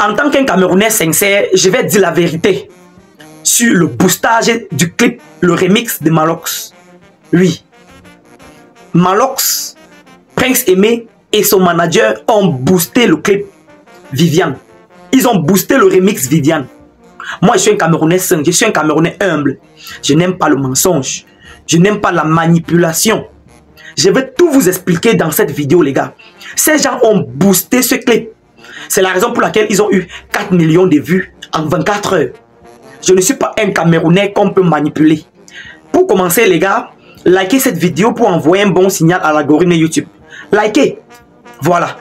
En tant qu'un Camerounais sincère, je vais dire la vérité sur le boostage du clip, le remix de Malox. Oui. Malox, Prince Aimé et son manager ont boosté le clip Viviane. Ils ont boosté le remix Viviane. Moi, je suis un Camerounais sain, je suis un Camerounais humble. Je n'aime pas le mensonge. Je n'aime pas la manipulation. Je vais tout vous expliquer dans cette vidéo, les gars. Ces gens ont boosté ce clip. C'est la raison pour laquelle ils ont eu 4 millions de vues en 24 heures. Je ne suis pas un Camerounais qu'on peut manipuler. Pour commencer, les gars, likez cette vidéo pour envoyer un bon signal à l'algorithme YouTube. Likez. Voilà.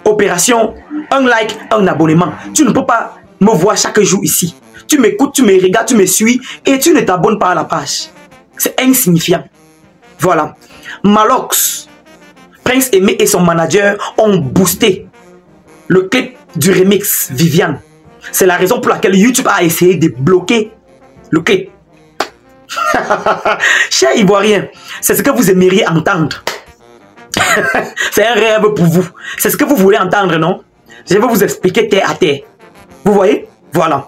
Opération, un like, un abonnement. Tu ne peux pas me voir chaque jour ici. Tu m'écoutes, tu me regardes, tu me suis et tu ne t'abonnes pas à la page. C'est insignifiant. Voilà. Malox, Prince Aimé et son manager ont boosté le clip du remix Viviane. C'est la raison pour laquelle YouTube a essayé de bloquer le clip. Chers Ivoiriens, c'est ce que vous aimeriez entendre. C'est un rêve pour vous. C'est ce que vous voulez entendre, non? Je vais vous expliquer terre à terre. Vous voyez? Voilà.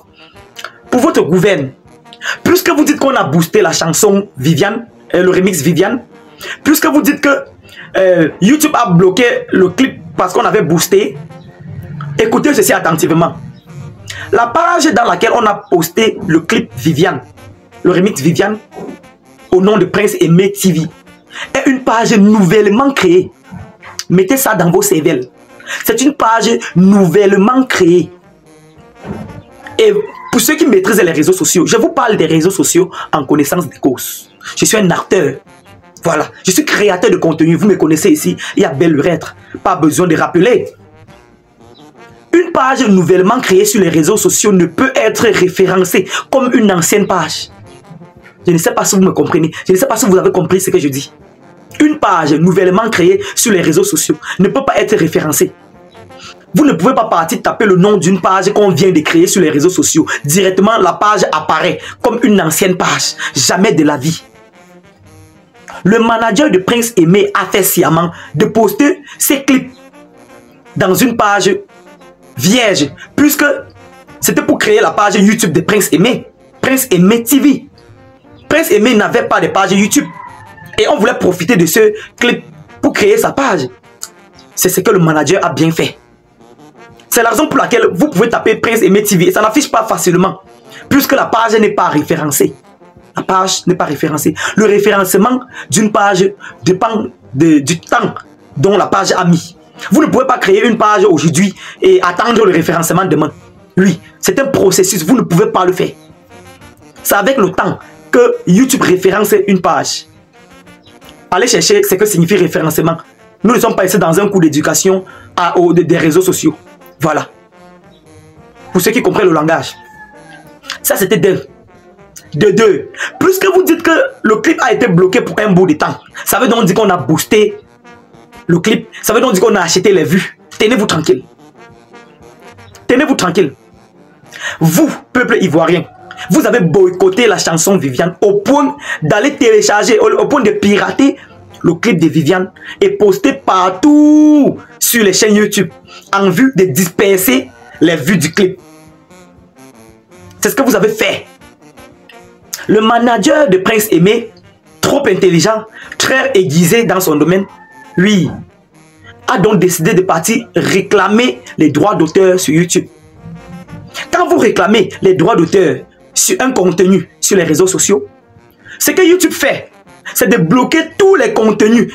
Pour votre gouverne, puisque vous dites qu'on a boosté la chanson Viviane, le remix Viviane, puisque vous dites que YouTube a bloqué le clip parce qu'on avait boosté, écoutez ceci attentivement. La page dans laquelle on a posté le clip Viviane, le remix Viviane, au nom de Prince Aimé TV, est une page nouvellement créée. Mettez ça dans vos cervelles. C'est une page nouvellement créée. Et pour ceux qui maîtrisent les réseaux sociaux, je vous parle des réseaux sociaux en connaissance des causes. Je suis un acteur. Voilà. Je suis créateur de contenu. Vous me connaissez ici. Il y a belle lurette. Pas besoin de rappeler. Une page nouvellement créée sur les réseaux sociaux ne peut être référencée comme une ancienne page. Je ne sais pas si vous me comprenez. Je ne sais pas si vous avez compris ce que je dis. Une page nouvellement créée sur les réseaux sociaux ne peut pas être référencée. Vous ne pouvez pas partir taper le nom d'une page qu'on vient de créer sur les réseaux sociaux. Directement, la page apparaît comme une ancienne page. Jamais de la vie. Le manager de Prince Aimé a fait sciemment de poster ses clips dans une page vierge, puisque c'était pour créer la page YouTube de Prince Aimé. Prince Aimé TV. Prince Aimé n'avait pas de page YouTube. Et on voulait profiter de ce clip pour créer sa page. C'est ce que le manager a bien fait. C'est la raison pour laquelle vous pouvez taper Prince Aimé TV et ça n'affiche pas facilement, puisque la page n'est pas référencée. La page n'est pas référencée. Le référencement d'une page dépend du temps dont la page a mis. Vous ne pouvez pas créer une page aujourd'hui et attendre le référencement demain. Oui, c'est un processus, vous ne pouvez pas le faire. C'est avec le temps que YouTube référence une page. Allez chercher ce que signifie référencement. Nous ne sommes pas ici dans un cours d'éducation des réseaux sociaux. Voilà. Pour ceux qui comprennent le langage. Ça, c'était deux. De deux. Puisque vous dites que le clip a été bloqué pour un bout de temps, ça veut donc dire qu'on a boosté le clip. Ça veut donc dire qu'on a acheté les vues. Tenez-vous tranquille. Tenez-vous tranquille. Vous, peuple ivoirien, vous avez boycotté la chanson Viviane au point d'aller télécharger, au point de pirater le clip de Viviane et poster partout sur les chaînes YouTube en vue de disperser les vues du clip. C'est ce que vous avez fait. Le manager de Prince Aimé, trop intelligent, très aiguisé dans son domaine, lui, a donc décidé de partir réclamer les droits d'auteur sur YouTube. Quand vous réclamez les droits d'auteur sur un contenu sur les réseaux sociaux, ce que YouTube fait, c'est de bloquer tous les contenus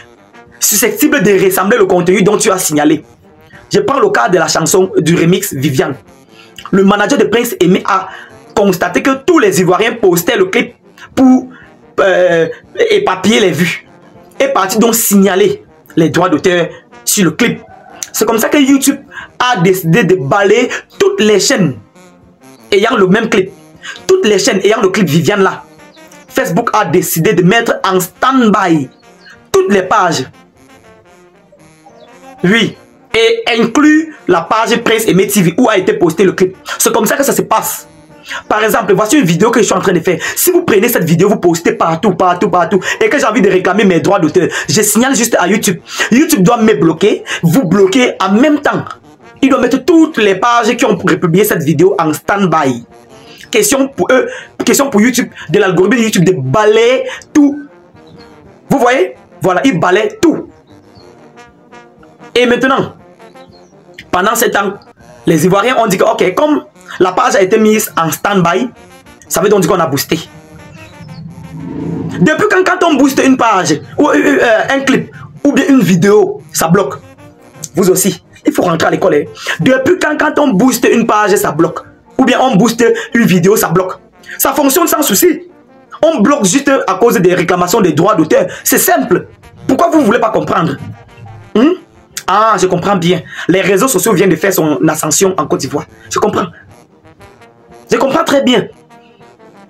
susceptibles de ressembler au contenu dont tu as signalé. Je prends le cas de la chanson du remix Viviane. Le manager de Prince Aimé a constaté que tous les Ivoiriens postaient le clip pour éparpiller les vues. Et parti donc signaler les droits d'auteur sur le clip. C'est comme ça que YouTube a décidé de balayer toutes les chaînes ayant le même clip. Toutes les chaînes ayant le clip Viviane là. Facebook a décidé de mettre en stand-by toutes les pages. Oui. Et inclut la page Prince Aimé TV où a été posté le clip. C'est comme ça que ça se passe. Par exemple, voici une vidéo que je suis en train de faire. Si vous prenez cette vidéo, vous postez partout, et que j'ai envie de réclamer mes droits d'auteur, je signale juste à YouTube. YouTube doit me bloquer, vous bloquer en même temps. il doit mettre toutes les pages qui ont republié cette vidéo en stand-by. Question pour eux, question pour YouTube, de l'algorithme de YouTube de balayer tout. Vous voyez? Voilà, il balaye tout. Et maintenant, pendant ce temps, les Ivoiriens ont dit que, ok, comme la page a été mise en stand-by, ça veut donc dire qu'on a boosté. Depuis quand on booste une page, ou un clip, ou bien une vidéo, ça bloque. Vous aussi, il faut rentrer à l'école. Hein. Depuis quand on booste une page, ça bloque. Ou bien on booste une vidéo, ça bloque. Ça fonctionne sans souci. On bloque juste à cause des réclamations des droits d'auteur. C'est simple. Pourquoi vous ne voulez pas comprendre? Ah, je comprends bien. Les réseaux sociaux viennent de faire son ascension en Côte d'Ivoire. Je comprends. Je comprends très bien.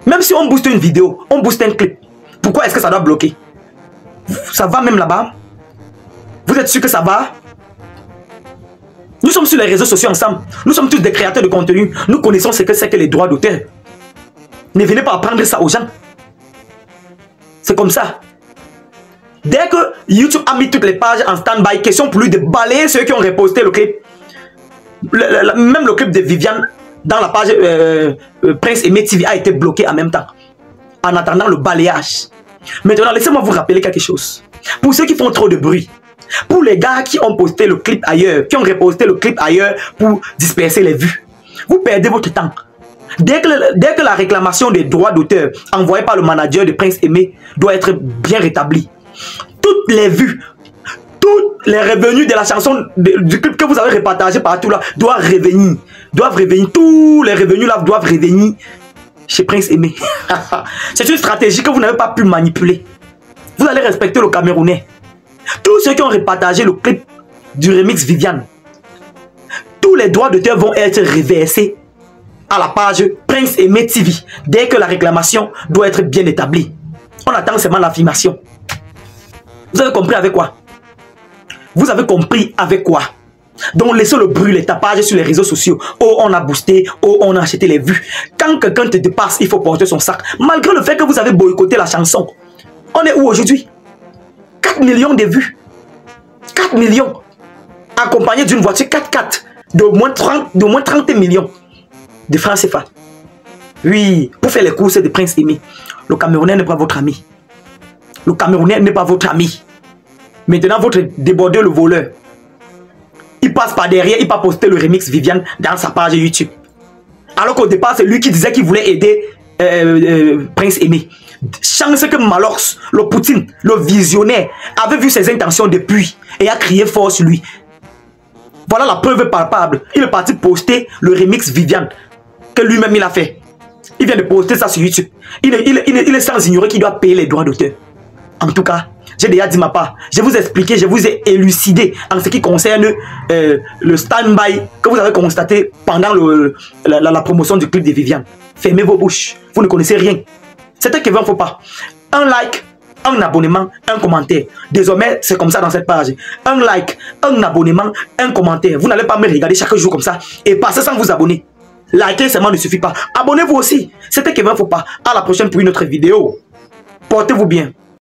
Même si on booste une vidéo, on booste un clip, pourquoi est-ce que ça doit bloquer? Ça va même là-bas? Vous êtes sûr que ça va? Nous sommes sur les réseaux sociaux ensemble. Nous sommes tous des créateurs de contenu. Nous connaissons ce que c'est que les droits d'auteur. Ne venez pas apprendre ça aux gens. C'est comme ça. Dès que YouTube a mis toutes les pages en stand-by, question pour lui de balayer ceux qui ont reposté le clip. Même le clip de Viviane dans la page Prince Aimé TV a été bloqué en même temps. En attendant le balayage. Maintenant, laissez-moi vous rappeler quelque chose. Pour ceux qui font trop de bruit, pour les gars qui ont posté le clip ailleurs, qui ont reposté le clip ailleurs pour disperser les vues, vous perdez votre temps. Dès que la réclamation des droits d'auteur envoyée par le manager de Prince Aimé doit être bien rétablie, toutes les vues, tous les revenus de la chanson, du clip que vous avez repartagé partout là, doivent revenir. Tous les revenus là doivent revenir chez Prince Aimé. C'est une stratégie que vous n'avez pas pu manipuler. Vous allez respecter le Camerounais. Tous ceux qui ont repartagé le clip du remix Viviane, tous les droits d'auteur vont être reversés à la page Prince Aimé TV dès que la réclamation doit être bien établie. On attend seulement l'affirmation. Vous avez compris avec quoi? Vous avez compris avec quoi? Donc laissez le bruit, les tapages sur les réseaux sociaux. Oh, on a boosté, oh, on a acheté les vues. Quand quelqu'un te dépasse, il faut porter son sac. Malgré le fait que vous avez boycotté la chanson. On est où aujourd'hui? 4 millions de vues. 4 millions. Accompagné d'une voiture 4x4 de moins 30 millions de francs CFA. Oui, pour faire les courses de Prince Aimé. Le Camerounais n'est pas votre ami. Le Camerounais n'est pas votre ami. Maintenant, votre débordé, le voleur, il passe par derrière, il va poster le remix Viviane dans sa page YouTube. Alors qu'au départ, c'est lui qui disait qu'il voulait aider Prince Aimé. Chance que Malors, le Poutine, le visionnaire, avait vu ses intentions depuis et a crié fort sur lui. Voilà la preuve palpable. Il est parti poster le remix Viviane que lui-même il a fait. Il vient de poster ça sur YouTube. Il est sans ignorer qu'il doit payer les droits d'auteur. En tout cas, j'ai déjà dit ma part. Je vous ai expliqué, je vous ai élucidé en ce qui concerne le stand-by que vous avez constaté pendant la promotion du clip de Viviane. Fermez vos bouches. Vous ne connaissez rien. C'était Kevin Faut pas. Un like, un abonnement, un commentaire. Désormais, c'est comme ça dans cette page. Un like, un abonnement, un commentaire. Vous n'allez pas me regarder chaque jour comme ça et passer sans vous abonner. Liker seulement ne suffit pas. Abonnez-vous aussi. C'était Kevin Faut pas. À la prochaine pour une autre vidéo. Portez-vous bien.